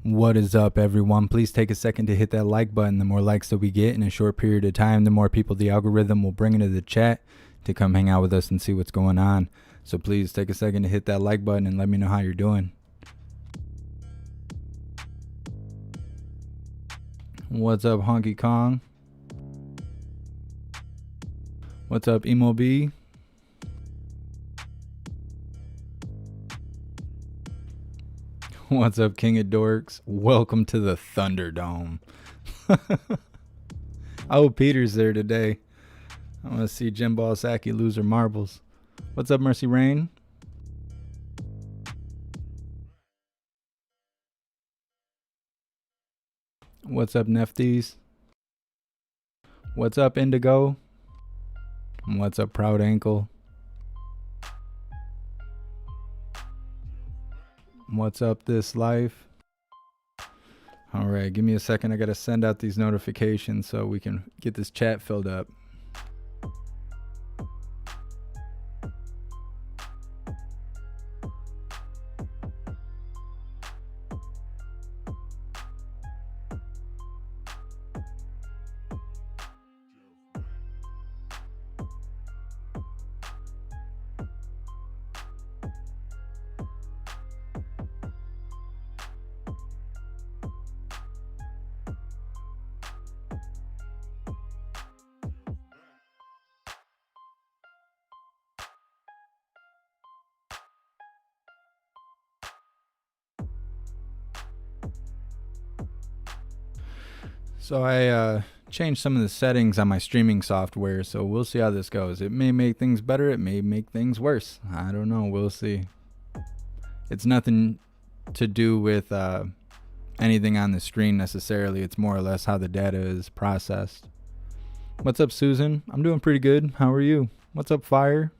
What is up, everyone? Please take a second to hit that like button. The more likes that we get in a short period of time, the more people the algorithm will bring into the chat to come hang out with us and see what's going on. So please take a second to hit that like button and let me know how you're doing. What's up, Honky Kong? What's up, Emo B? What's up, King of Dorks? Welcome to the Thunderdome. I hope Peter's there today. I want to see Jen Psaki lose her marbles. What's up, Mercy Rain? What's up, Nefties? What's up, Indigo? What's up, Proud Ankle? What's up, This Life? All right, give me a second. I got to send out these notifications so we can get this chat filled up. So I changed some of the settings on my streaming software, so we'll see how this goes. It may make things better, it may make things worse. I don't know, we'll see. It's nothing to do with anything on the screen necessarily. It's more or less how the data is processed. What's up, Susan? I'm doing pretty good. How are you? What's up, Fire?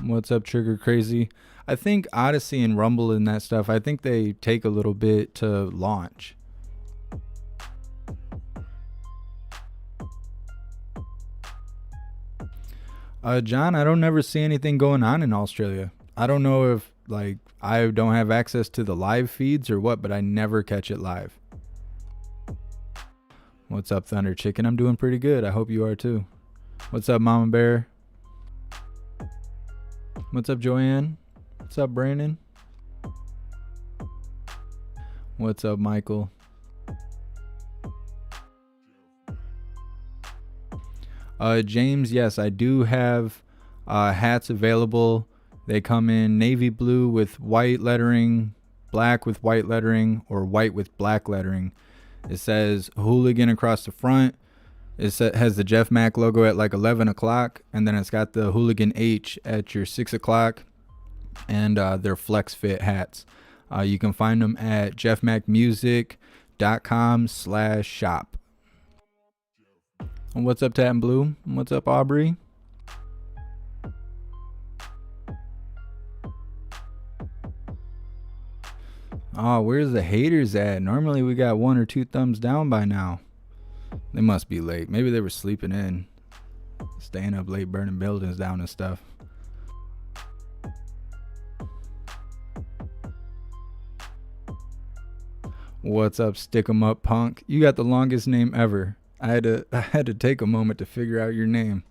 What's up, Trigger Crazy? I think Odyssey and Rumble and that stuff, I think they take a little bit to launch. John, I don't never see anything going on in Australia. I don't know if I don't have access to the live feeds or what, but I never catch it live. What's up, Thunder Chicken? I'm doing pretty good. I hope you are too. What's up, Mama Bear? What's up, Joanne? What's up, Brandon? What's up, Michael? James, yes, I do have hats available. They come in navy blue with white lettering, black with white lettering, or white with black lettering. It says hooligan across the front. It has the Jeff Mack logo at like 11 o'clock, and then it's got the hooligan H at your 6 o'clock. And they're flex fit hats. You can find them at jeffmacmusic.com/shop. And what's up, Tat and Blue? And what's up, Aubrey? Oh, where's the haters at? Normally we got 1 or 2 thumbs down by now. They must be late. Maybe they were sleeping in, staying up late, burning buildings down and stuff. What's up, Stick 'em Up Punk? You got the longest name ever. I had to take a moment to figure out your name.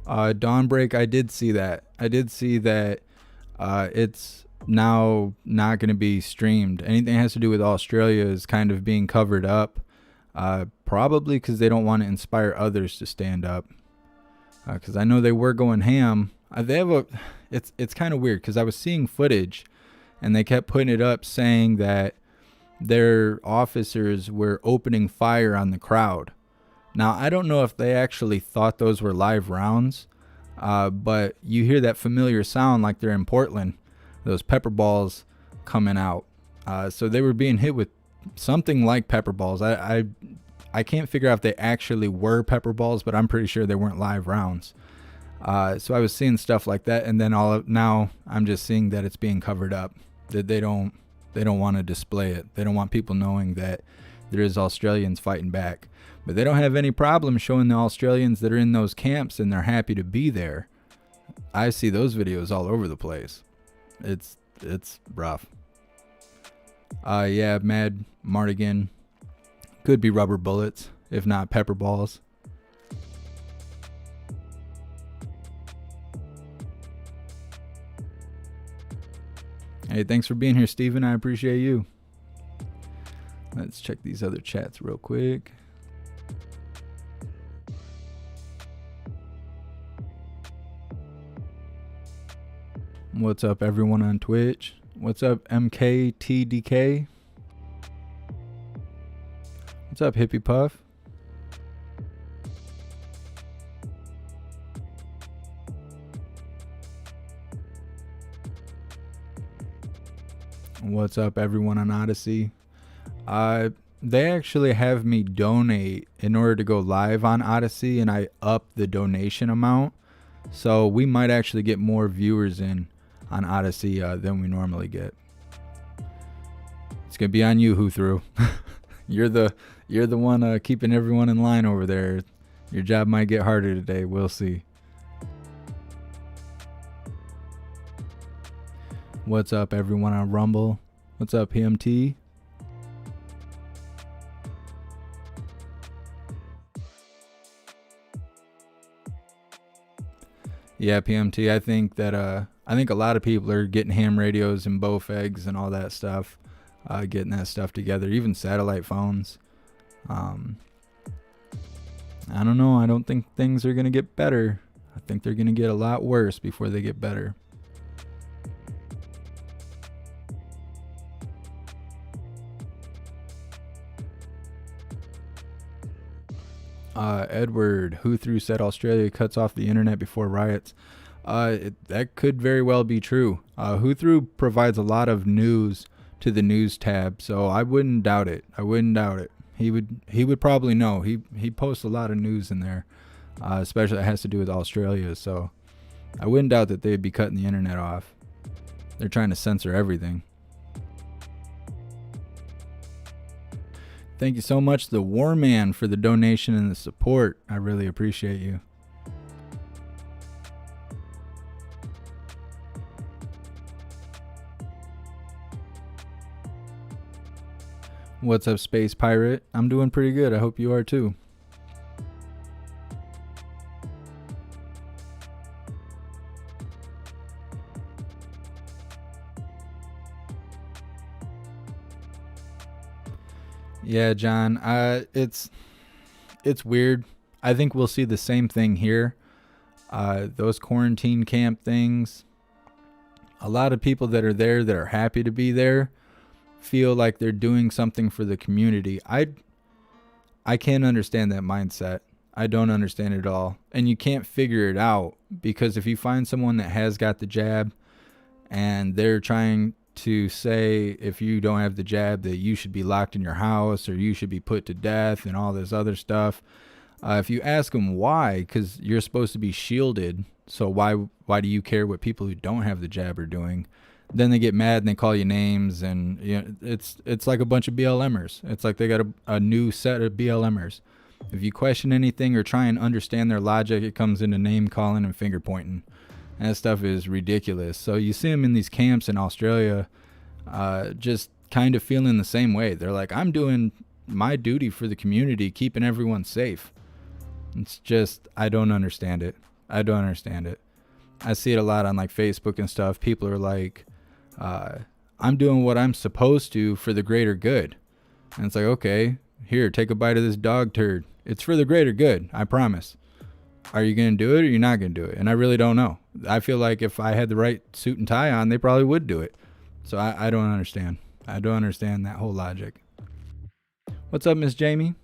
Dawnbreak, I did see that. It's now not going to be streamed. Anything that has to do with Australia is kind of being covered up. Probably because they don't want to inspire others to stand up. Because I know they were going ham. It's kind of weird because I was seeing footage and they kept putting it up saying that their officers were opening fire on the crowd. Now, I don't know if they actually thought those were live rounds, but you hear that familiar sound like they're in Portland, those pepper balls coming out. So they were being hit with something like pepper balls. I can't figure out if they actually were pepper balls, but I'm pretty sure they weren't live rounds. So I was seeing stuff like that, and then now I'm just seeing that it's being covered up. That they don't want to display it. They don't want people knowing that there is Australians fighting back. But they don't have any problem showing the Australians that are in those camps and they're happy to be there. I see those videos all over the place. It's rough. Yeah, Mad Mardigan. Could be rubber bullets, if not pepper balls. Hey, thanks for being here, Steven. I appreciate you. Let's check these other chats real quick. What's up, everyone on Twitch? What's up, MKTDK? What's up, Hippie Puff? What's up, everyone on Odyssey? They actually have me donate in order to go live on Odyssey, and I up the donation amount. So we might actually get more viewers in on Odyssey than we normally get. It's gonna be on you, Who Threw. You're the one keeping everyone in line over there. Your job might get harder today. We'll see. What's up, everyone on Rumble? What's up, PMT? Yeah, PMT. I think a lot of people are getting ham radios and Bowfegs and all that stuff, getting that stuff together, even satellite phones. I don't know. I don't think things are gonna get better. I think they're gonna get a lot worse before they get better. Edward, Who Threw said Australia cuts off the internet before riots. That could very well be true. Who Threw provides a lot of news to the news tab, so I wouldn't doubt it. He would probably know. He posts a lot of news in there, especially that has to do with Australia. So I wouldn't doubt that they'd be cutting the internet off. They're trying to censor everything. Thank you so much, the War Man, for the donation and the support. I really appreciate you. What's up, Space Pirate? I'm doing pretty good. I hope you are too. Yeah, John, it's weird. I think we'll see the same thing here. Those quarantine camp things, a lot of people that are there that are happy to be there feel like they're doing something for the community. I can't understand that mindset. I don't understand it at all. And you can't figure it out, because if you find someone that has got the jab and they're trying to say, if you don't have the jab, that you should be locked in your house or you should be put to death and all this other stuff. If you ask them why, because you're supposed to be shielded, so why do you care what people who don't have the jab are doing? Then they get mad and they call you names, and you know, it's like a bunch of BLMers. It's like they got a new set of BLMers. If you question anything or try and understand their logic, it comes into name calling and finger pointing. And that stuff is ridiculous. So you see them in these camps in Australia, just kind of feeling the same way. They're like, I'm doing my duty for the community, keeping everyone safe. It's just, I don't understand it. I see it a lot on like Facebook and stuff. People are like, I'm doing what I'm supposed to for the greater good. And it's like, okay, here, take a bite of this dog turd. It's for the greater good, I promise. Are you going to do it or you're not going to do it? And I really don't know. I feel like if I had the right suit and tie on, they probably would do it. So I don't understand. I don't understand that whole logic. What's up, Miss Jamie?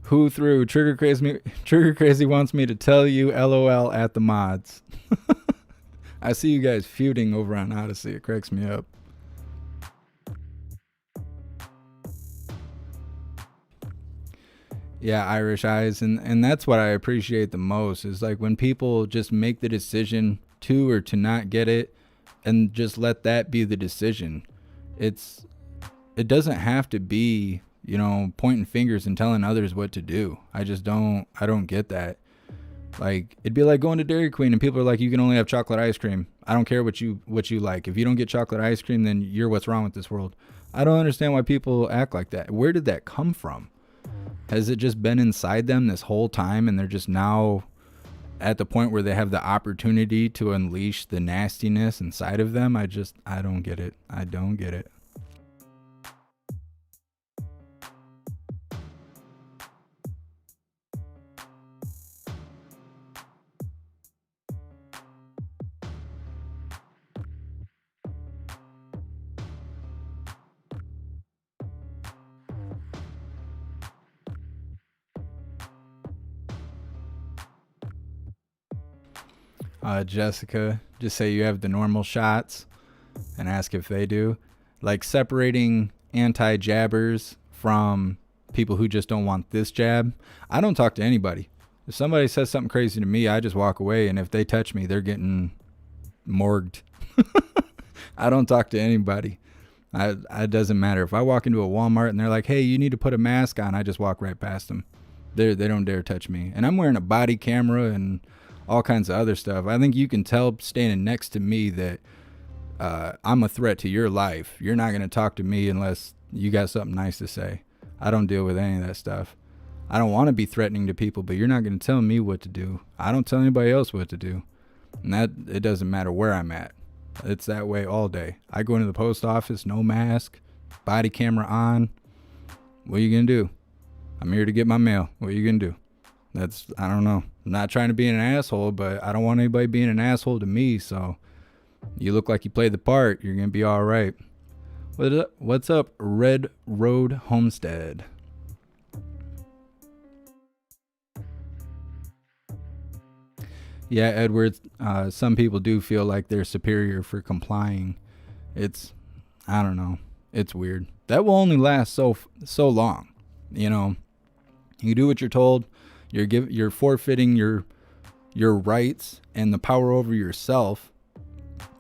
Who Threw? Trigger Crazy wants me to tell you LOL at the mods. I see you guys feuding over on Odyssey. It cracks me up. Yeah, Irish Eyes, and that's what I appreciate the most, is like when people just make the decision to or to not get it, and just let that be the decision. It's it doesn't have to be, pointing fingers and telling others what to do. I don't get that. Like, it'd be like going to Dairy Queen and people are like, you can only have chocolate ice cream. I don't care what you like. If you don't get chocolate ice cream, then you're what's wrong with this world. I don't understand why people act like that. Where did that come from? Has it just been inside them this whole time and they're just now at the point where they have the opportunity to unleash the nastiness inside of them? I don't get it. I don't get it. Jessica, just say you have the normal shots and ask if they do. Like, separating anti-jabbers from people who just don't want this jab. I don't talk to anybody. If somebody says something crazy to me, I just walk away, and if they touch me, they're getting morgued. I don't talk to anybody. It doesn't matter. If I walk into a Walmart and they're like, hey, you need to put a mask on, I just walk right past them. They don't dare touch me. And I'm wearing a body camera and all kinds of other stuff. I think you can tell standing next to me that I'm a threat to your life. You're not going to talk to me unless you got something nice to say. I don't deal with any of that stuff. I don't want to be threatening to people, but you're not going to tell me what to do. I don't tell anybody else what to do. And that it doesn't matter where I'm at. It's that way all day. I go into the post office, no mask, body camera on. What are you going to do? I'm here to get my mail. What are you going to do? I don't know. I'm not trying to be an asshole, but I don't want anybody being an asshole to me. So you look like you played the part. You're going to be all right. What's up, Red Road Homestead? Yeah, Edward, some people do feel like they're superior for complying. I don't know. It's weird. That will only last so long. You do what you're told. You're forfeiting your rights and the power over yourself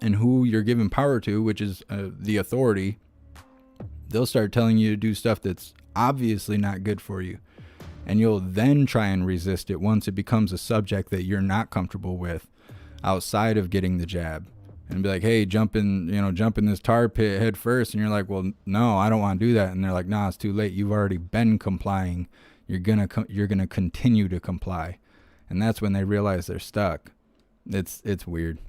and who you're giving power to, which is the authority. They'll start telling you to do stuff that's obviously not good for you. And you'll then try and resist it once it becomes a subject that you're not comfortable with outside of getting the jab. And be like, hey, jump in this tar pit head first. And you're like, well, no, I don't want to do that. And they're like, nah, it's too late. You've already been complying. You're gonna continue to comply. And that's when they realize they're stuck. It's weird.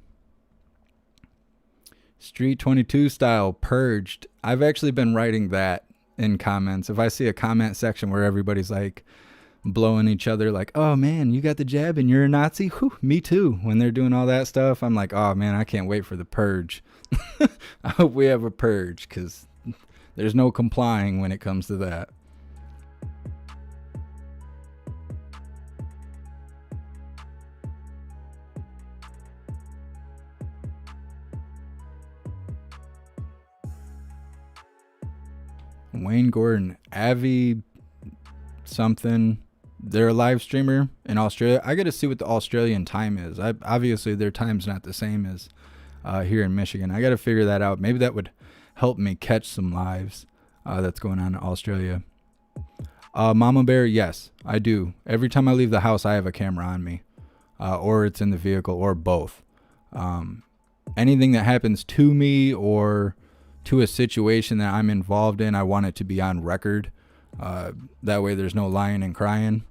Street 22 style, purged. I've actually been writing that in comments. If I see a comment section where everybody's like blowing each other like, oh man, you got the jab and you're a Nazi? Whew, me too. When they're doing all that stuff, I'm like, oh man, I can't wait for the purge. I hope we have a purge, because there's no complying when it comes to that. Wayne Gordon, Avi something. They're a live streamer in Australia. I got to see what the Australian time is. Obviously, their time's not the same as here in Michigan. I got to figure that out. Maybe that would help me catch some lives that's going on in Australia. Mama Bear, yes, I do. Every time I leave the house, I have a camera on me, or it's in the vehicle, or both. Anything that happens to me or to a situation that I'm involved in, I want it to be on record. That way there's no lying and crying.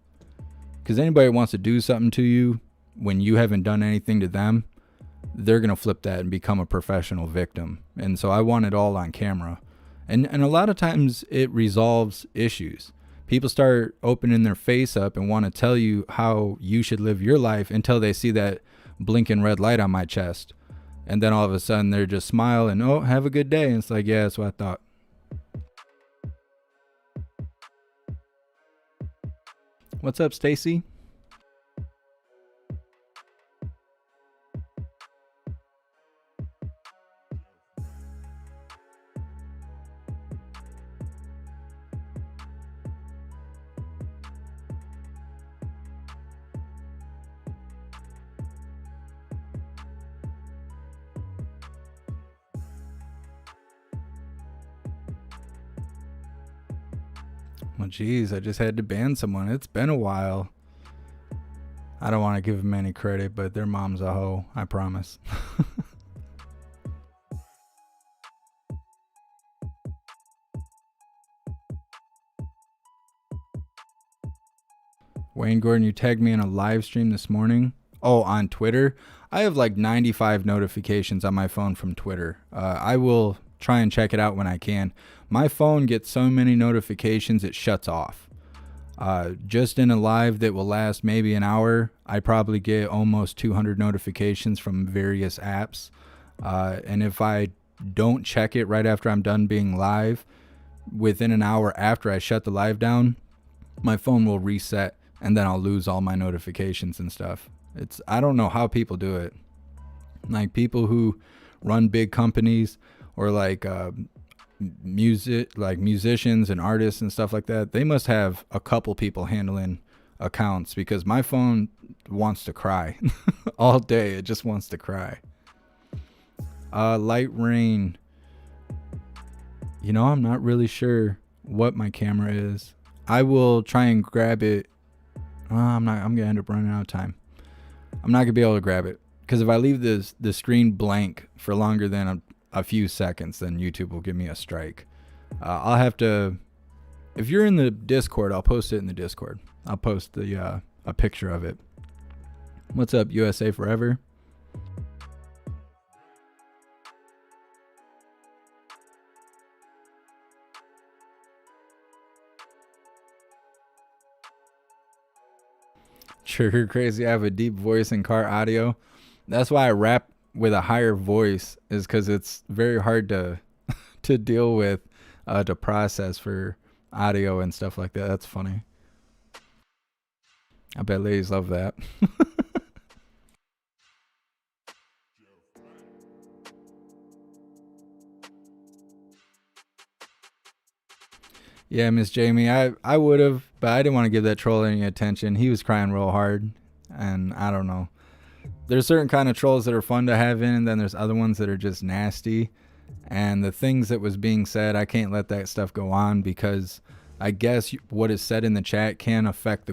Because anybody who wants to do something to you when you haven't done anything to them, they're going to flip that and become a professional victim. And so I want it all on camera. And a lot of times it resolves issues. People start opening their face up and want to tell you how you should live your life until they see that blinking red light on my chest. And then all of a sudden they're just smiling, oh, have a good day. And it's like, yeah, that's what I thought. What's up, Stacy? Well, geez, I just had to ban someone. It's been a while. I don't want to give them any credit, but their mom's a hoe. I promise. Wayne Gordon, you tagged me in a live stream this morning. Oh, on Twitter? I have like 95 notifications on my phone from Twitter. I will try and check it out when I can. My phone gets so many notifications it shuts off. Just in a live that will last maybe an hour, I probably get almost 200 notifications from various apps. And if I don't check it right after I'm done being live, within an hour after I shut the live down, my phone will reset and then I'll lose all my notifications and stuff. I don't know how people do it. Like people who run big companies or like musicians and artists and stuff like that, they must have a couple people handling accounts, because my phone wants to cry all day. It just wants to cry. Light rain. I'm not really sure what my camera is. I will try and grab it. I'm gonna end up running out of time. I'm not gonna be able to grab it, because if I leave the screen blank for longer than a few seconds, then YouTube will give me a strike. I'll have to, if you're in the Discord, I'll post it in the Discord. I'll post a picture of it. What's up, USA Forever? Trigger crazy. I have a deep voice in car audio. That's why I rap with a higher voice, is because it's very hard to deal with, to process for audio and stuff like that. That's funny. I bet ladies love that. Yeah, Miss Jamie, I would have, but I didn't want to give that troll any attention. He was crying real hard, and I don't know. There's certain kind of trolls that are fun to have in, and then there's other ones that are just nasty. And the things that was being said, I can't let that stuff go on, because I guess what is said in the chat can affect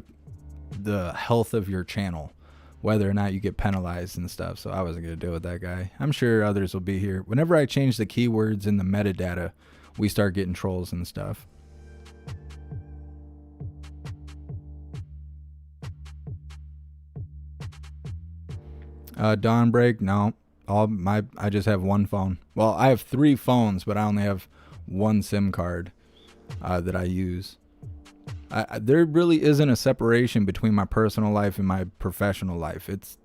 the health of your channel, whether or not you get penalized and stuff. So I wasn't going to deal with that guy. I'm sure others will be here. Whenever I change the keywords in the metadata, we start getting trolls and stuff. Dawn break? No. I just have one phone. Well, I have 3 phones, but I only have one SIM card that I use. There really isn't a separation between my personal life and my professional life. It's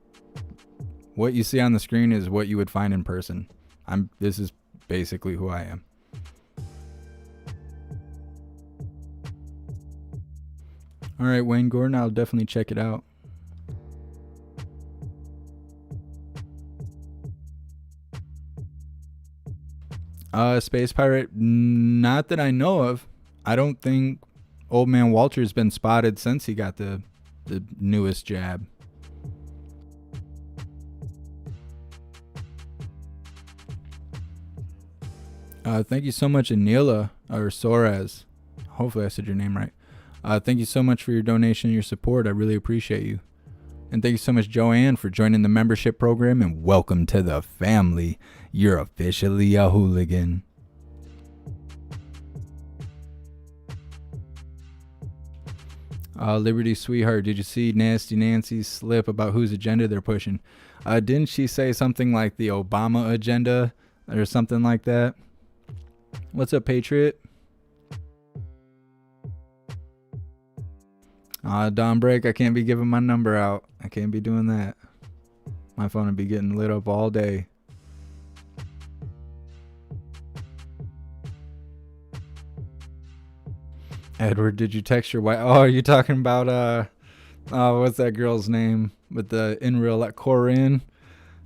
what you see on the screen is what you would find in person. This is basically who I am. All right, Wayne Gordon, I'll definitely check it out. Space Pirate, not that I know of. I don't think Old Man Walter's been spotted since he got the newest jab. Thank you so much, Anila, or Soares. Hopefully I said your name right. Thank you so much for your donation and your support. I really appreciate you. And thank you so much, Joanne, for joining the membership program, and welcome to the family. You're officially a hooligan. Liberty Sweetheart, did you see Nasty Nancy's slip about whose agenda they're pushing? Didn't she say something like the Obama agenda or something like that? What's up, Patriot? Dawn break, I can't be giving my number out. I can't be doing that. My phone would be getting lit up all day. Edward, did you text your wife? Oh, are you talking about what's that girl's name with the in real life? Corinne?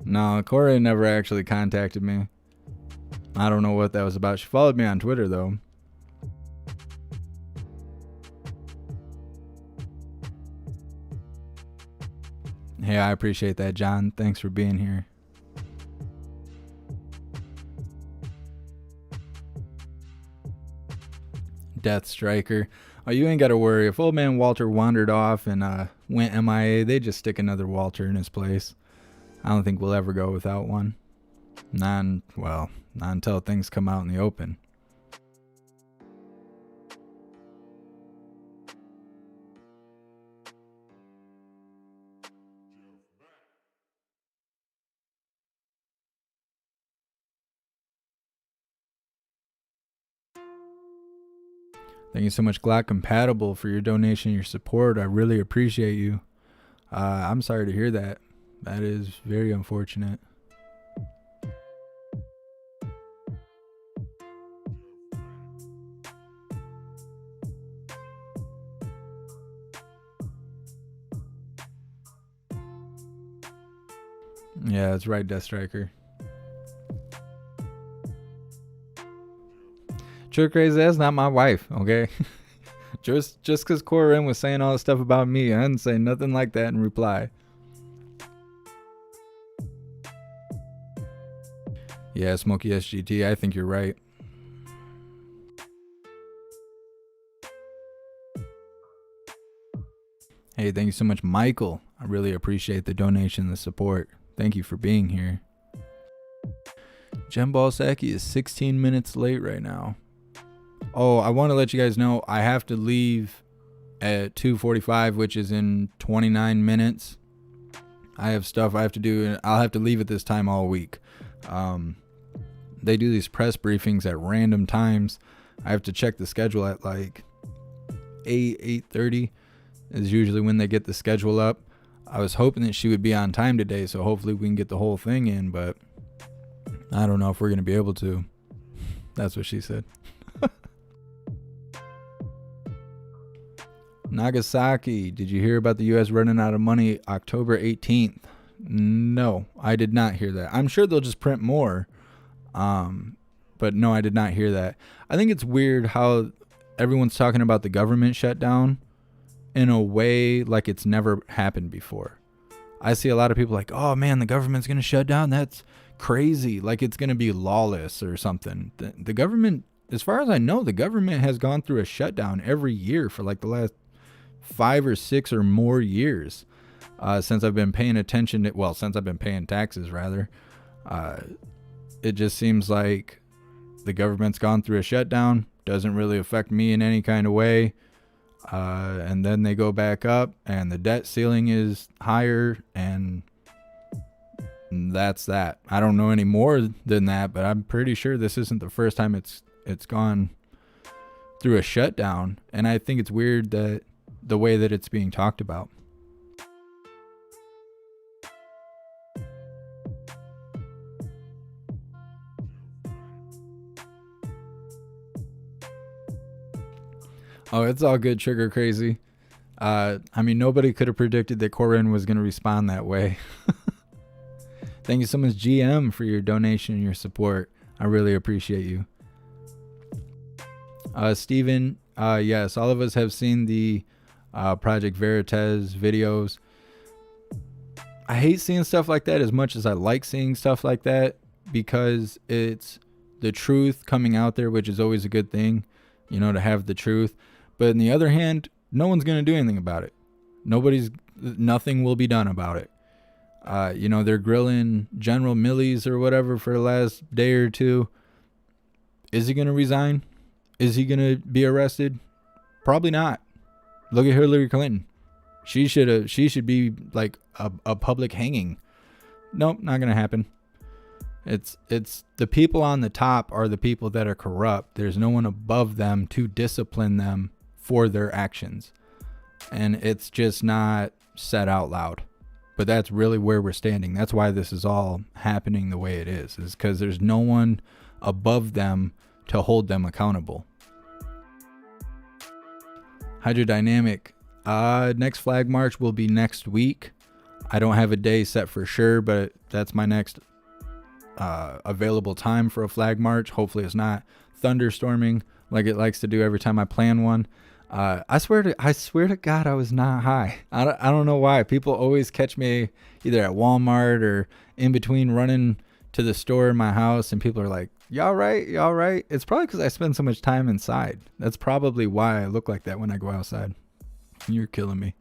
No, Corinne never actually contacted me. I don't know what that was about. She followed me on Twitter though. Hey, I appreciate that, John. Thanks for being here. Death Striker. Oh, you ain't got to worry. If old man Walter wandered off and went MIA, they just stick another Walter in his place. I don't think we'll ever go without one. Not until things come out in the open. Thank you so much, Glock Compatible, for your donation, your support. I really appreciate you. I'm sorry to hear that. That is very unfortunate. Yeah, that's right, Death Striker. True crazy, that's not my wife, okay? just because Corinne was saying all this stuff about me, I didn't say nothing like that in reply. Yeah, Smokey SGT, I think you're right. Hey, thank you so much, Michael. I really appreciate the donation, the support. Thank you for being here. Jen Psaki is 16 minutes late right now. Oh, I want to let you guys know I have to leave at 2:45, which is in 29 minutes. I have stuff I have to do, and I'll have to leave at this time all week. They do these press briefings at random times. I have to check the schedule at like 8:30 is usually when they get the schedule up. I was hoping that she would be on time today, so hopefully we can get the whole thing in, but I don't know if we're going to be able to. That's what she said. Nagasaki, did you hear about the U.S. running out of money October 18th? No, I did not hear that. I'm sure they'll just print more. But no, I did not hear that. I think it's weird how everyone's talking about the government shutdown in a way like it's never happened before. I see a lot of people like, oh man, the government's going to shut down. That's crazy. Like it's going to be lawless or something. The government, as far as I know, the government has gone through a shutdown every year for like the last 5 or 6 or more years, since I've been paying attention to, since I've been paying taxes rather. It just seems like the government's gone through a shutdown, doesn't really affect me in any kind of way. And then they go back up and the debt ceiling is higher, and that's that. I don't know any more than that, but I'm pretty sure this isn't the first time it's gone through a shutdown. And I think it's weird that the way that it's being talked about. Oh, it's all good, Sugar Crazy. I mean, nobody could have predicted that Corinne was going to respond that way. Thank you so much, GM, for your donation and your support. I really appreciate you. Steven, yes, all of us have seen the Project Veritas videos. I hate seeing stuff like that as much as I like seeing stuff like that, because it's the truth coming out there, which is always a good thing, to have the truth. But on the other hand, no one's going to do anything about it. Nothing will be done about it. They're grilling General Milley's or whatever for the last day or two. Is he going to resign? Is he going to be arrested? Probably not. Look at Hillary Clinton. She should be like a public hanging. Nope, not going to happen. It's the people on the top are the people that are corrupt. There's no one above them to discipline them for their actions. And it's just not said out loud. But that's really where we're standing. That's why this is all happening the way it is because there's no one above them to hold them accountable. Hydrodynamic. Next flag march will be next week. I don't have a day set for sure, but that's my next available time for a flag march. Hopefully it's not thunderstorming like it likes to do every time I plan one. I swear to God, I was not high. I don't know why. People always catch me either at Walmart or in between running to the store in my house, and people are like, Y'all right? Y'all right? It's probably because I spend so much time inside. That's probably why I look like that when I go outside. You're killing me.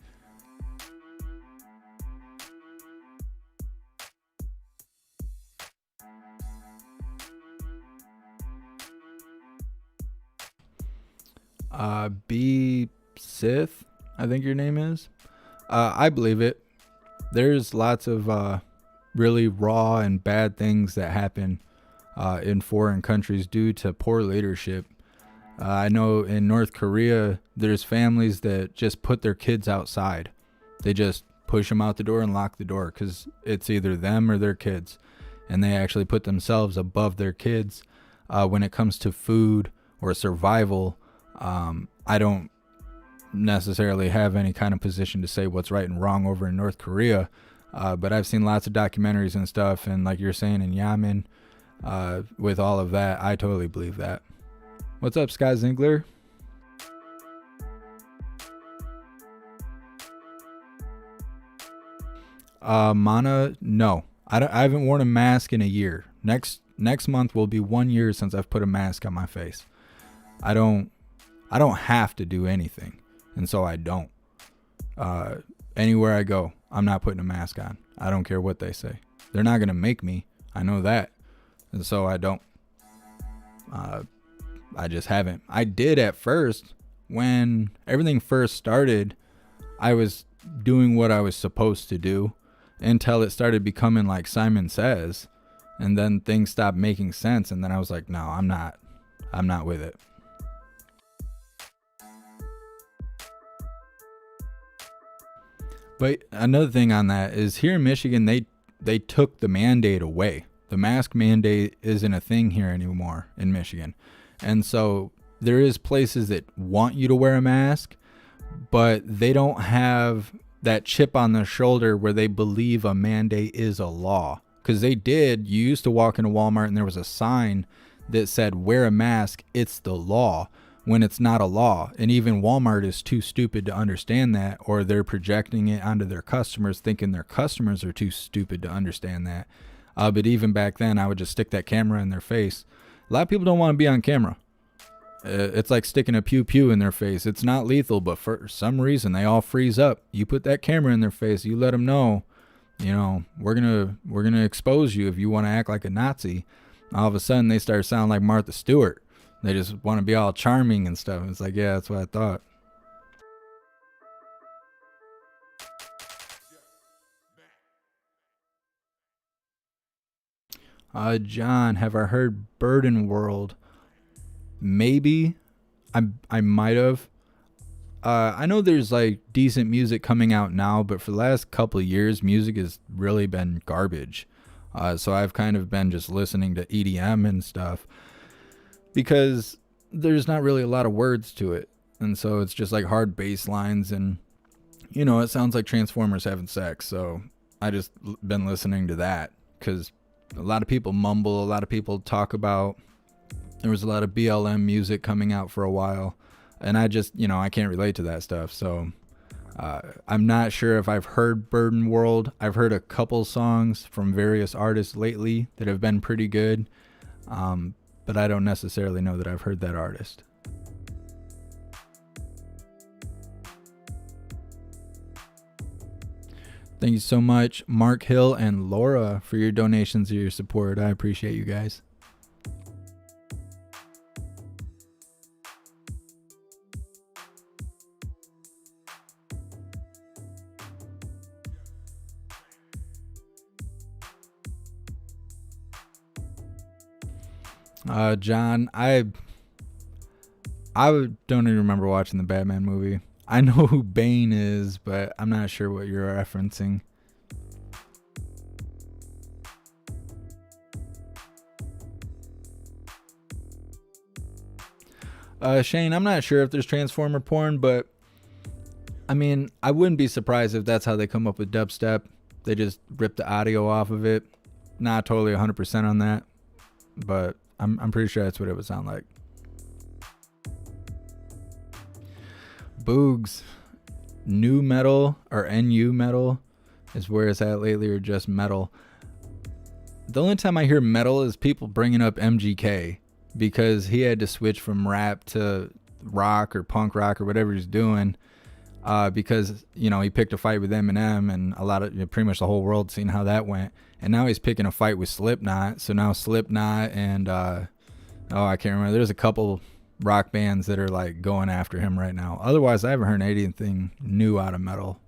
B Sith, I think your name is. I believe it. There's lots of really raw and bad things that happen in foreign countries due to poor leadership. I know in North Korea, there's families that just put their kids outside. They just push them out the door and lock the door because it's either them or their kids. And they actually put themselves above their kids when it comes to food or survival. I don't necessarily have any kind of position to say what's right and wrong over in North Korea. But I've seen lots of documentaries and stuff. And like you're saying in Yemen, with all of that, I totally believe that. What's up, Scott Ziegler? Mana, no. I haven't worn a mask in a year. Next month will be 1 year since I've put a mask on my face. I don't have to do anything, and so I don't. Anywhere I go, I'm not putting a mask on. I don't care what they say. They're not gonna make me. I know that, and so I don't. I just haven't. I did at first when everything first started. I was doing what I was supposed to do until it started becoming like Simon Says, and then things stopped making sense, and then I was like, no, I'm not with it. But another thing on that is here in Michigan, they took the mandate away. The mask mandate isn't a thing here anymore in Michigan. And so there is places that want you to wear a mask, but they don't have that chip on their shoulder where they believe a mandate is a law. Because they did. You used to walk into Walmart and there was a sign that said, wear a mask, it's the law, when it's not a law. And even Walmart is too stupid to understand that, or they're projecting it onto their customers, thinking their customers are too stupid to understand that. But even back then, I would just stick that camera in their face. A lot of people don't want to be on camera. It's like sticking a pew pew in their face. It's not lethal, but for some reason they all freeze up. You put that camera in their face, you let them know, we're gonna expose you if you want to act like a Nazi. All of a sudden they start sounding like Martha Stewart. They just want to be all charming and stuff. It's like, yeah, that's what I thought. John, have I heard Burden World? Maybe. I might have. I know there's like decent music coming out now, but for the last couple of years, music has really been garbage. So I've kind of been just listening to EDM and stuff because there's not really a lot of words to it. And so it's just like hard bass lines and, it sounds like Transformers having sex. So I just been listening to that because a lot of people mumble, a lot of people talk about, there was a lot of BLM music coming out for a while. And I just, I can't relate to that stuff. So I'm not sure if I've heard Burden World. I've heard a couple songs from various artists lately that have been pretty good. But I don't necessarily know that I've heard that artist. Thank you so much, Mark Hill and Laura, for your donations and your support. I appreciate you guys. John, I don't even remember watching the Batman movie. I know who Bane is, but I'm not sure what you're referencing. Shane, I'm not sure if there's Transformer porn, but I mean, I wouldn't be surprised if that's how they come up with dubstep. They just rip the audio off of it. Not totally 100% on that, but I'm pretty sure that's what it would sound like. Boogs, new metal or NU metal is where it's at lately, or just metal. The only time I hear metal is people bringing up MGK because he had to switch from rap to rock or punk rock or whatever he's doing. Because he picked a fight with Eminem, and a lot of pretty much the whole world seen how that went. And now he's picking a fight with Slipknot. So now Slipknot and I can't remember. There's a couple rock bands that are like going after him right now. Otherwise, I haven't heard anything new out of metal.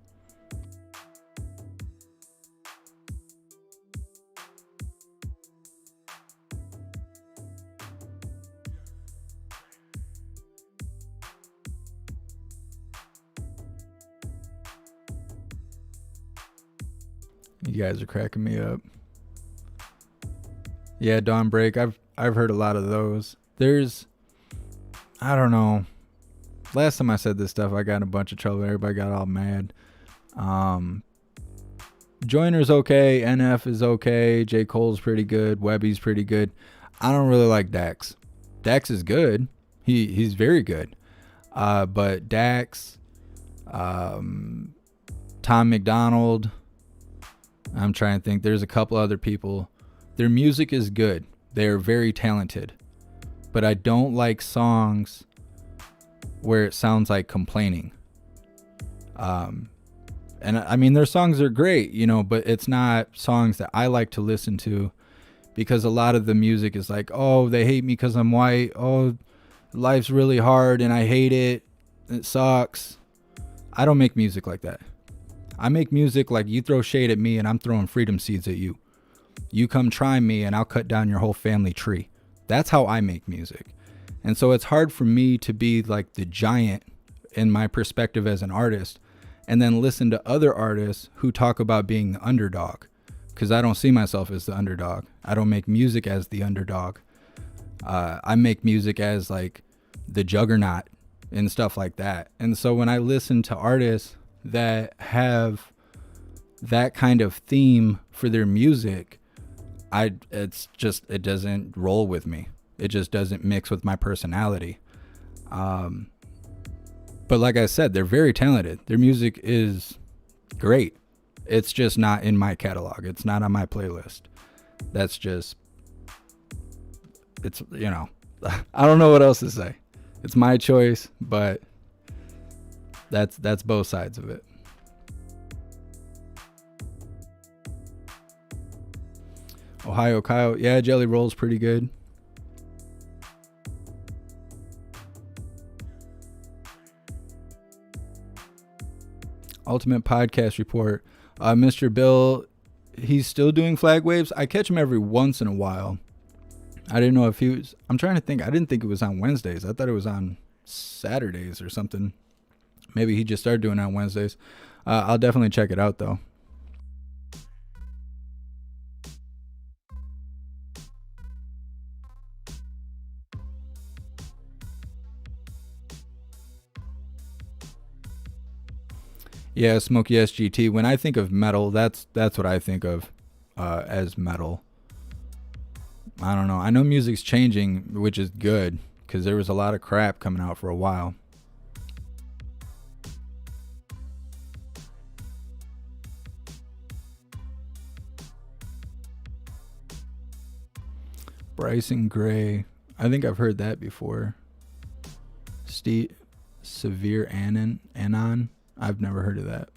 You guys are cracking me up. Yeah, Dawn Break. I've heard a lot of those. I don't know. Last time I said this stuff, I got in a bunch of trouble. Everybody got all mad. Joyner's okay. NF is okay. J. Cole's pretty good. Webby's pretty good. I don't really like Dax. Dax is good. He's very good. But Dax, Tom McDonald, I'm trying to think. There's a couple other people. Their music is good. They're very talented. But I don't like songs where it sounds like complaining. And I mean, their songs are great, but it's not songs that I like to listen to, because a lot of the music is like, oh, they hate me because I'm white. Oh, life's really hard and I hate it. It sucks. I don't make music like that. I make music like you throw shade at me and I'm throwing freedom seeds at you. You come try me and I'll cut down your whole family tree. That's how I make music. And so it's hard for me to be like the giant in my perspective as an artist and then listen to other artists who talk about being the underdog, because I don't see myself as the underdog. I don't make music as the underdog. I make music as like the juggernaut and stuff like that. And so when I listen to artists that have that kind of theme for their music, it doesn't roll with me. It just doesn't mix with my personality. But like I said, they're very talented. Their music is great. It's just not in my catalog. It's not on my playlist. It's I don't know what else to say. It's my choice, but that's both sides of it. Ohio Kyle, yeah, Jelly Roll's pretty good. Ultimate Podcast Report. Mr. Bill, he's still doing flag waves. I catch him every once in a while. I didn't know if he was, I'm trying to think. I didn't think it was on Wednesdays. I thought it was on Saturdays or something. Maybe he just started doing it on Wednesdays. I'll definitely check it out though. Yeah, Smokey SGT. When I think of metal, that's what I think of as metal. I don't know. I know music's changing, which is good, because there was a lot of crap coming out for a while. Bryson Gray. I think I've heard that before. Steve Severe Anon. I've never heard of that.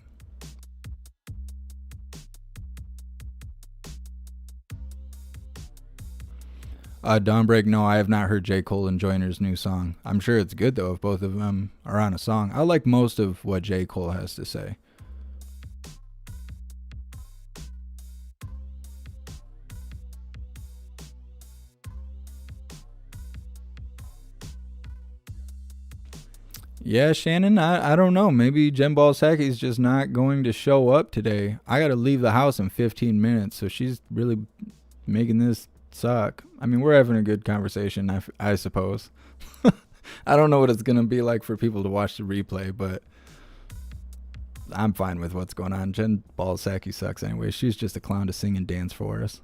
Dawnbreak, no, I have not heard J. Cole and Joyner's new song. I'm sure it's good though if both of them are on a song. I like most of what J. Cole has to say. Yeah, Shannon, I don't know. Maybe Jen Psaki's just not going to show up today. I got to leave the house in 15 minutes, so she's really making this suck. I mean, we're having a good conversation, I suppose. I don't know what it's going to be like for people to watch the replay, but I'm fine with what's going on. Jen Psaki sucks anyway. She's just a clown to sing and dance for us.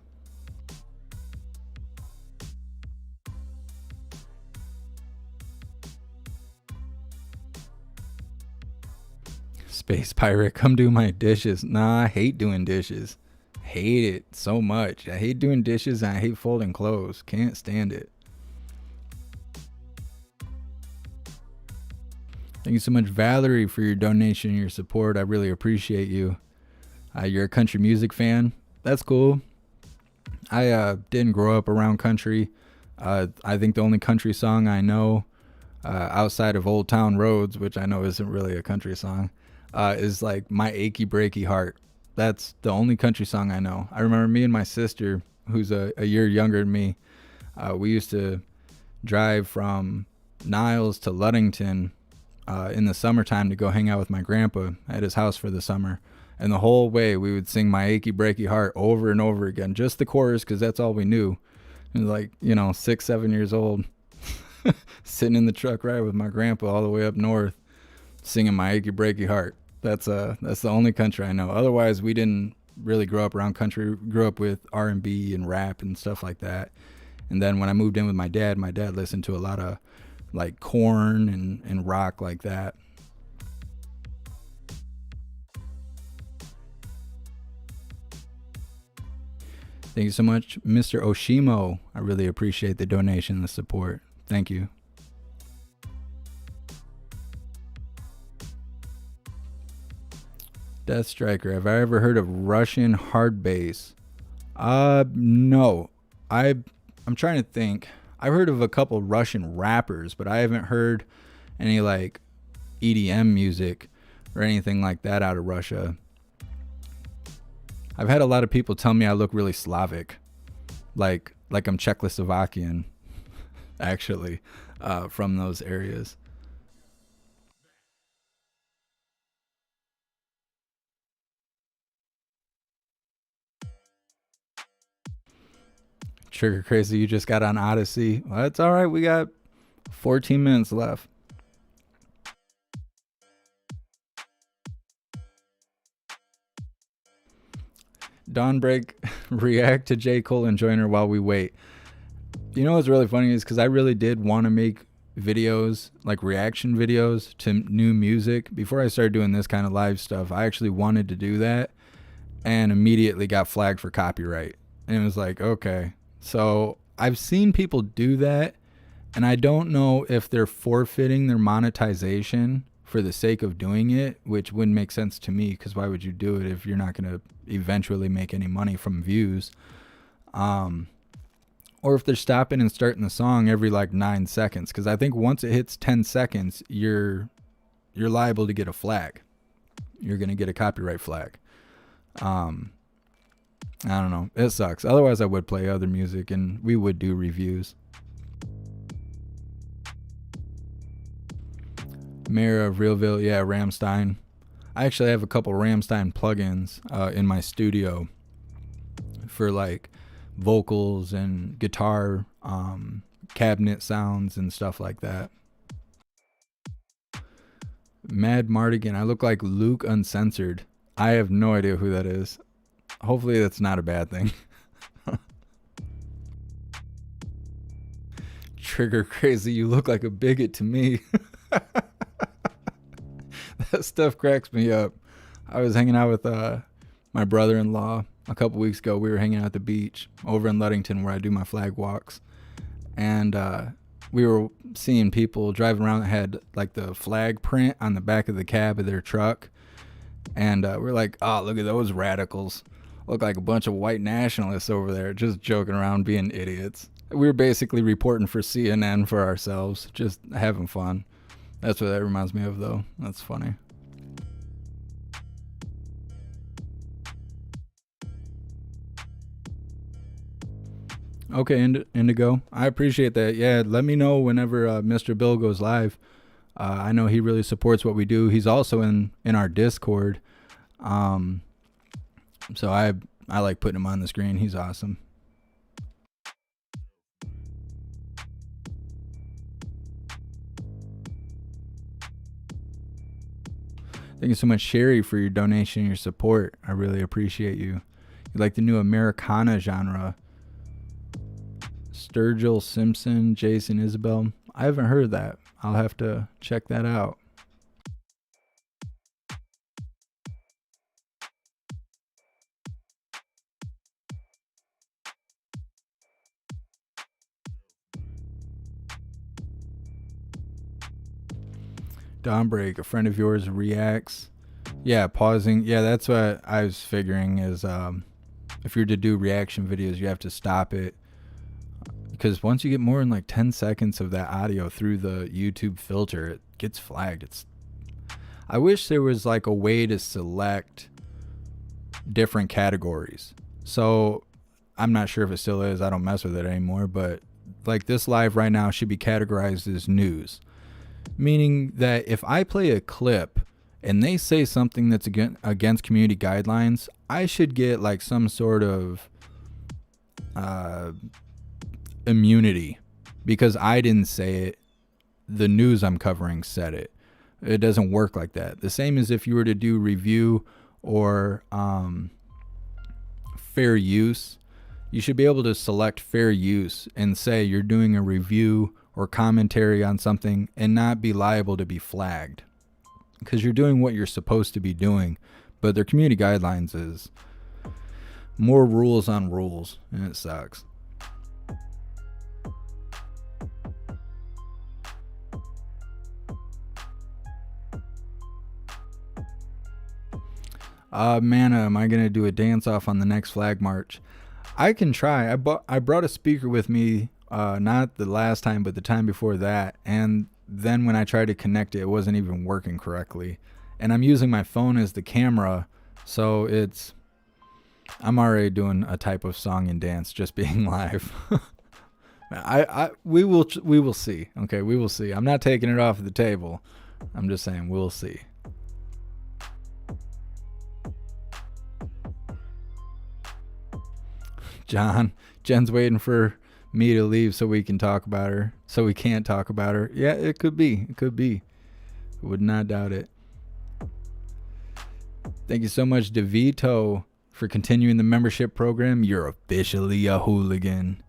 Space Pirate, come do my dishes. Nah, I hate doing dishes. Hate it so much. I hate doing dishes and I hate folding clothes. Can't stand it. Thank you so much, Valerie, for your donation and your support. I really appreciate you. You're a country music fan. That's cool. I didn't grow up around country. I think the only country song I know outside of Old Town Roads, which I know isn't really a country song, is like My Achy Breaky Heart. That's the only country song I know. I remember me and my sister, who's a year younger than me, we used to drive from Niles to Ludington in the summertime to go hang out with my grandpa at his house for the summer. And the whole way we would sing My Achy Breaky Heart over and over again, just the chorus, because that's all we knew. And like, 6, 7 years old, sitting in the truck ride with my grandpa all the way up north, singing My Achy Breaky Heart. That's the only country I know. Otherwise, we didn't really grow up around country. We grew up with R&B and rap and stuff like that. And then when I moved in with my dad listened to a lot of like Korn and rock like that. Thank you so much, Mr. Oshimo. I really appreciate the donation and the support. Thank you. Death Striker. Have I ever heard of Russian hard bass? No. I'm trying to think. I've heard of a couple Russian rappers, but I haven't heard any like EDM music or anything like that out of Russia. I've had a lot of people tell me I look really Slavic, like I'm Czechoslovakian, actually, from those areas. Trigger Crazy, you just got on Odyssey. Well, that's all right. We got 14 minutes left. Dawnbreak, react to J. Cole and Joyner while we wait. You know what's really funny is because I really did want to make videos, like reaction videos to new music. Before I started doing this kind of live stuff, I actually wanted to do that and immediately got flagged for copyright. And it was like, okay. So I've seen people do that, and I don't know if they're forfeiting their monetization for the sake of doing it, which wouldn't make sense to me because why would you do it if you're not going to eventually make any money from views? Or if they're stopping and starting the song every like 9 seconds, because I think once it hits 10 seconds, you're liable to get a flag. You're going to get a copyright flag. I don't know. It sucks. Otherwise, I would play other music and we would do reviews. Mayor of Realville, yeah, Rammstein. I actually have a couple Rammstein plugins in my studio for like vocals and guitar cabinet sounds and stuff like that. Mad Mardigan, I look like Luke Uncensored. I have no idea who that is. Hopefully that's not a bad thing. Trigger Crazy, you look like a bigot to me. That stuff cracks me up. I was hanging out with my brother-in-law a couple weeks ago. We were hanging out at the beach over in Ludington where I do my flag walks. And we were seeing people driving around that had like the flag print on the back of the cab of their truck. And we're like, oh, look at those radicals. Look like a bunch of white nationalists over there just joking around being idiots. We were basically reporting for CNN for ourselves, just having fun. That's what that reminds me of, though. That's funny. Okay, Indigo. I appreciate that. Yeah, let me know whenever Mr. Bill goes live. I know he really supports what we do. He's also in our Discord. So I like putting him on the screen. He's awesome. Thank you so much, Sherry, for your donation and your support. I really appreciate you. You like the new Americana genre. Sturgill Simpson, Jason Isabel. I haven't heard that. I'll have to check that out. Dawnbreak, a friend of yours reacts. Yeah, pausing. Yeah, that's what I was figuring is if you're to do reaction videos, you have to stop it. Because once you get more than like 10 seconds of that audio through the YouTube filter, it gets flagged. I wish there was like a way to select different categories. So I'm not sure if it still is. I don't mess with it anymore. But like this live right now should be categorized as news. Meaning that if I play a clip and they say something that's against community guidelines, I should get like some sort of immunity because I didn't say it. The news I'm covering said it. It doesn't work like that. The same as if you were to do review or fair use. You should be able to select fair use and say you're doing a review or commentary on something and not be liable to be flagged because you're doing what you're supposed to be doing. But their community guidelines is more rules on rules, and it sucks. Mana, am I going to do a dance off on the next flag march? I can try. I brought a speaker with me, not the last time, but the time before that. And then when I tried to connect it, it wasn't even working correctly. And I'm using my phone as the camera. So I'm already doing a type of song and dance just being live. We will see. Okay, we will see. I'm not taking it off the table. I'm just saying we'll see. Jen's waiting for me to leave so we can talk about her. So we can't talk about her. Yeah, it could be. It could be. Would not doubt it. Thank you so much, DeVito, for continuing the membership program. You're officially a hooligan.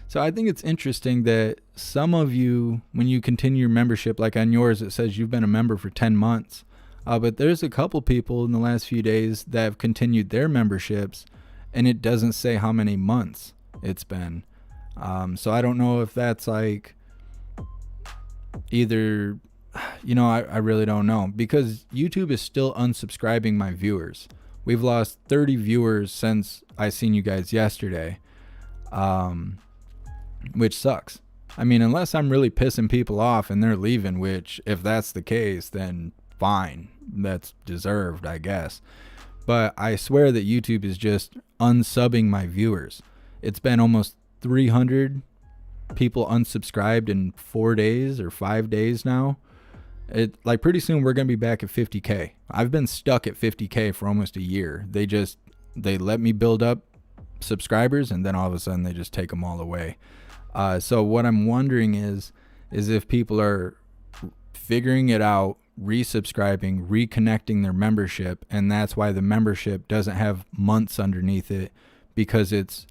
So I think it's interesting that some of you, when you continue your membership, like on yours, it says you've been a member for 10 months. But there's a couple people in the last few days that have continued their memberships, and it doesn't say how many months it's been. So I don't know if that's like either, I really don't know, because YouTube is still unsubscribing my viewers. We've lost 30 viewers since I seen you guys yesterday, which sucks. I mean, unless I'm really pissing people off and they're leaving, which if that's the case, then fine. That's deserved, I guess. But I swear that YouTube is just unsubbing my viewers. It's been almost 300 people unsubscribed in 4 days or 5 days now. Like pretty soon we're going to be back at 50K. I've been stuck at 50K for almost a year. They let me build up subscribers and then all of a sudden they just take them all away. So what I'm wondering is if people are figuring it out, resubscribing, reconnecting their membership, and that's why the membership doesn't have months underneath it, because it's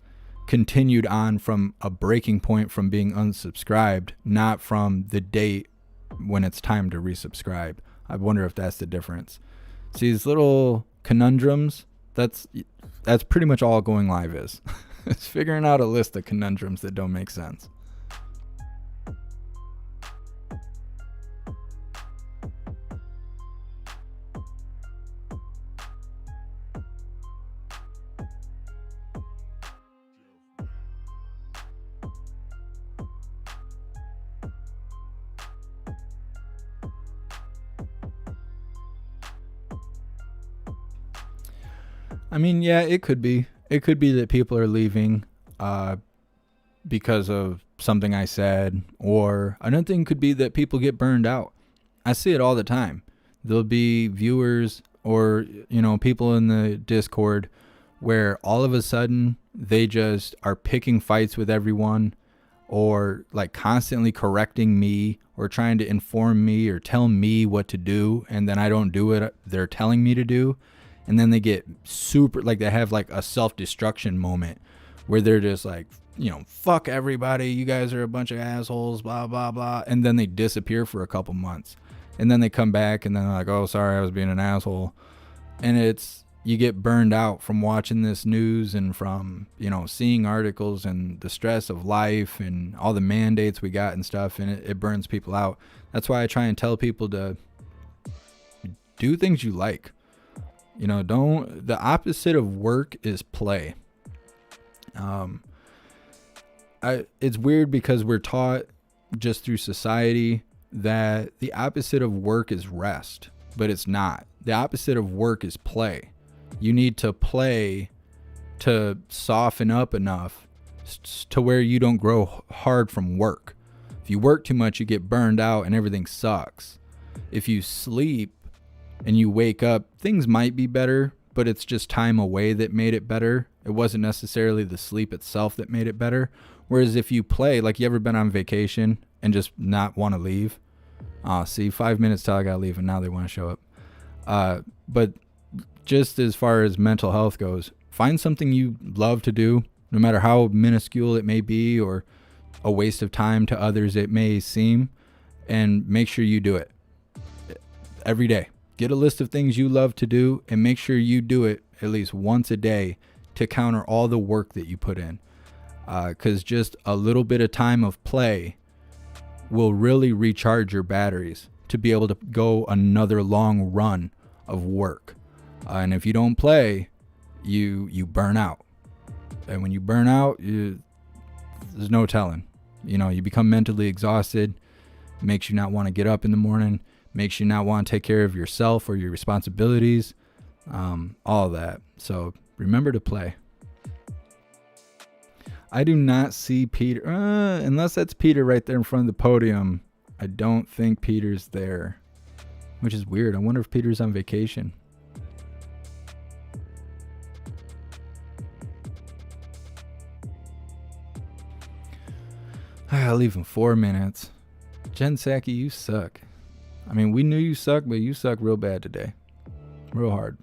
continued on from a breaking point from being unsubscribed, not from the date when it's time to resubscribe. I wonder if that's the difference. See, these little conundrums, that's pretty much all going live is. It's figuring out a list of conundrums that don't make sense. I mean, yeah, it could be. It could be that people are leaving because of something I said, or another thing could be that people get burned out. I see it all the time. There'll be viewers or, people in the Discord where all of a sudden they just are picking fights with everyone, or like constantly correcting me or trying to inform me or tell me what to do, and then I don't do it they're telling me to do. And then they get super, like they have like a self-destruction moment where they're just like, fuck everybody. You guys are a bunch of assholes, blah, blah, blah. And then they disappear for a couple months. And then they come back and then they're like, oh, sorry, I was being an asshole. And you get burned out from watching this news and from, seeing articles and the stress of life and all the mandates we got and stuff. And it burns people out. That's why I try and tell people to do things you like. You know, the opposite of work is play. It's weird because we're taught just through society that the opposite of work is rest, but it's not. The opposite of work is play. You need to play to soften up enough to where you don't grow hard from work. If you work too much, you get burned out and everything sucks. If you sleep and you wake up, things might be better, but it's just time away that made it better. It wasn't necessarily the sleep itself that made it better. Whereas if you play, like, you ever been on vacation and just not want to leave? See, 5 minutes till I gotta leave and now they want to show up. But just as far as mental health goes, find something you love to do, no matter how minuscule it may be or a waste of time to others it may seem, and make sure you do it every day. Get a list of things you love to do and make sure you do it at least once a day to counter all the work that you put in. Because just a little bit of time of play will really recharge your batteries to be able to go another long run of work. And if you don't play, you burn out. And when you burn out, there's no telling. You know, you become mentally exhausted, makes you not want to get up in the morning, makes you not want to take care of yourself or your responsibilities, all of that. So remember to play. I do not see Peter, unless that's Peter right there in front of the podium. I don't think Peter's there, which is weird. I wonder if Peter's on vacation. I'll leave in 4 minutes. Jen Psaki, you suck. I mean, we knew you suck, but you suck real bad today. Real hard.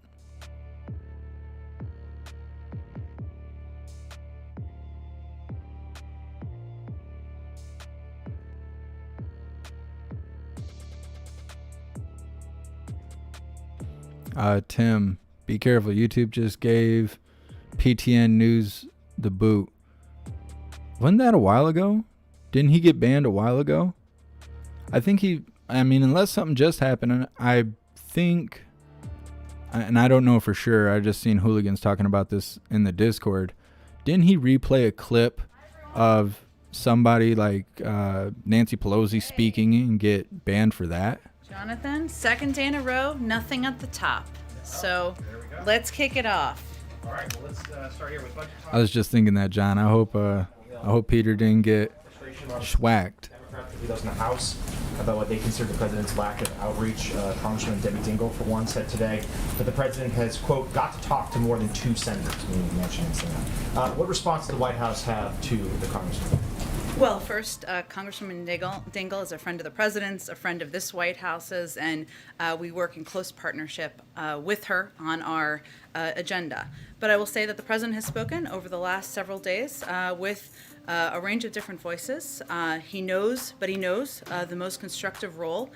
Tim, be careful. YouTube just gave PTN News the boot. Wasn't that a while ago? Didn't he get banned a while ago? I think unless something just happened, I think, and I don't know for sure, I just seen hooligans talking about this in the Discord. Didn't he replay a clip of somebody like Nancy Pelosi speaking and get banned for that? Jonathan, second day in a row, nothing at the top. So let's kick it off. All right, well, let's start here with budget talk. I was just thinking that, John. I hope Peter didn't get schwacked. Democrats leaders in the House about what they consider the president's lack of outreach. Congresswoman Debbie Dingell, for one, said today that the president has, quote, got to talk to more than 2 senators, meaning Manchin and Sinema. What response did the White House have to the congresswoman? Well, first, Congresswoman Dingell is a friend of the president's, a friend of this White House's, and we work in close partnership with her on our agenda. But I will say that the president has spoken over the last several days with a range of different voices. He knows the most constructive role.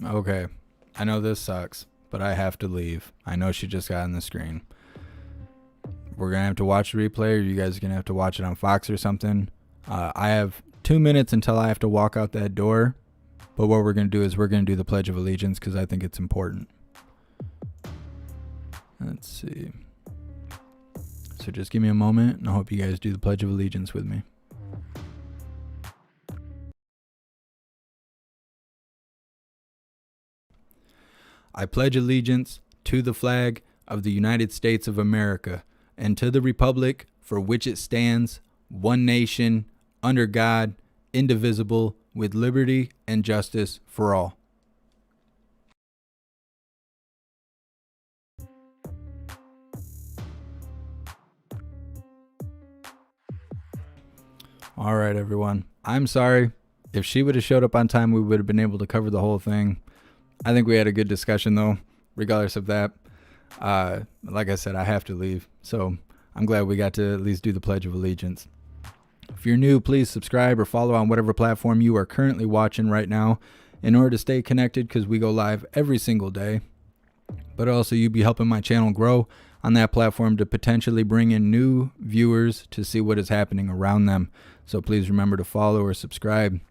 Okay, I know this sucks, but I have to leave. I know she just got on the screen. We're going to have to watch the replay, or you guys are going to have to watch it on Fox or something. I have 2 minutes until I have to walk out that door. But what we're going to do is we're going to do the Pledge of Allegiance because I think it's important. Let's see. So just give me a moment, and I hope you guys do the Pledge of Allegiance with me. I pledge allegiance to the flag of the United States of America, and to the republic for which it stands, one nation, under God, indivisible, with liberty and justice for all. All right, everyone. I'm sorry. If she would have showed up on time, we would have been able to cover the whole thing. I think we had a good discussion, though, regardless of that. Like I said, I have to leave, so I'm glad we got to at least do the Pledge of Allegiance. If you're new, please subscribe or follow on whatever platform you are currently watching right now in order to stay connected, because we go live every single day. But also, you'd be helping my channel grow on that platform to potentially bring in new viewers to see what is happening around them. So please remember to follow or subscribe.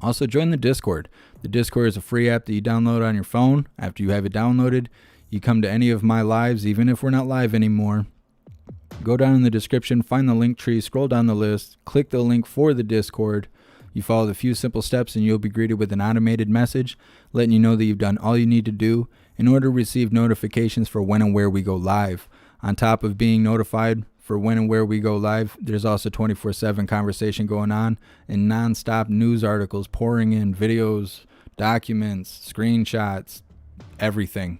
Also, join the Discord. The Discord is a free app that you download on your phone. After you have it downloaded, you come to any of my lives, even if we're not live anymore. Go down in the description, find the link tree, scroll down the list, click the link for the Discord. You follow the few simple steps and you'll be greeted with an automated message letting you know that you've done all you need to do in order to receive notifications for when and where we go live. On top of being notified for when and where we go live, there's also 24/7 conversation going on and non-stop news articles pouring in, videos, documents, screenshots, everything.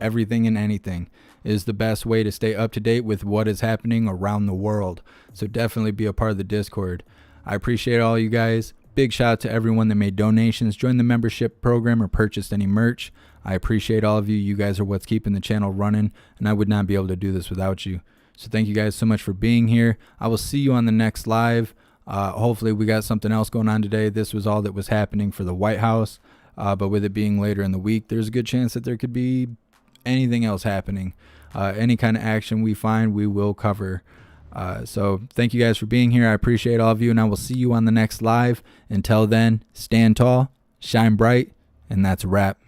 Everything and anything is the best way to stay up to date with what is happening around the world. So definitely be a part of the Discord. I appreciate all you guys. Big shout out to everyone that made donations, joined the membership program, or purchased any merch. I appreciate all of you. You guys are what's keeping the channel running, and I would not be able to do this without you. So thank you guys so much for being here. I will see you on the next live. Hopefully we got something else going on today. This was all that was happening for the White House, but with it being later in the week, there's a good chance that there could be anything else happening. Any kind of action we find, we will cover. So thank you guys for being here. I appreciate all of you, and I will see you on the next live. Until then, stand tall, shine bright, and that's a wrap.